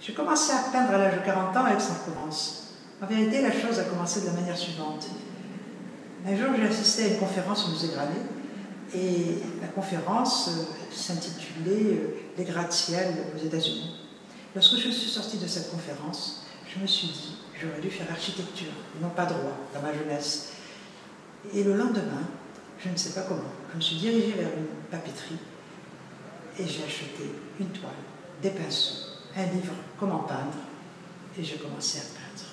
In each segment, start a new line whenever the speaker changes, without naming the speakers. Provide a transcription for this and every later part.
J'ai commencé à peindre à l'âge de 40 ans à Aix-en-Provence. En vérité, la chose a commencé de la manière suivante. Un jour, j'ai assisté à une conférence au musée Granet et la conférence s'intitulait « Les gratte-ciel aux États-Unis ». Lorsque je suis sortie de cette conférence, je me suis dit que j'aurais dû faire architecture, et non pas droit, dans ma jeunesse. Et le lendemain, je ne sais pas comment, je me suis dirigée vers une papeterie et j'ai acheté une toile, des pinceaux, un livre « Comment peindre » et j'ai commencé à peindre.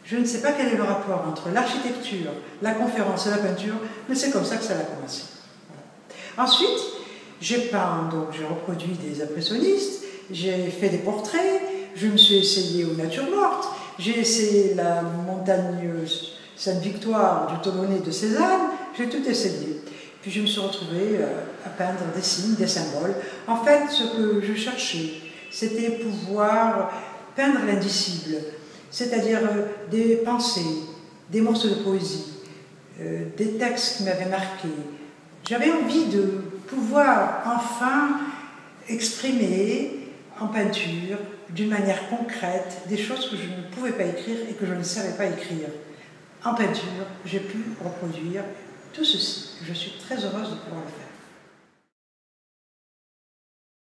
Je ne sais pas quel est le rapport entre l'architecture, la conférence et la peinture, mais c'est comme ça que ça a commencé. Voilà. Ensuite, j'ai peint, donc j'ai reproduit des impressionnistes, j'ai fait des portraits, je me suis essayée aux natures mortes, j'ai essayé la montagne Sainte-Victoire du Tolonais de Cézanne, j'ai tout essayé. Puis je me suis retrouvée à peindre des signes, des symboles. En fait, ce que je cherchais, c'était pouvoir peindre l'indicible, c'est-à-dire des pensées, des morceaux de poésie, des textes qui m'avaient marqué. J'avais envie de pouvoir enfin exprimer en peinture, d'une manière concrète, des choses que je ne pouvais pas écrire et que je ne savais pas écrire. En peinture, j'ai pu reproduire tout ceci. Je suis très heureuse de pouvoir le faire.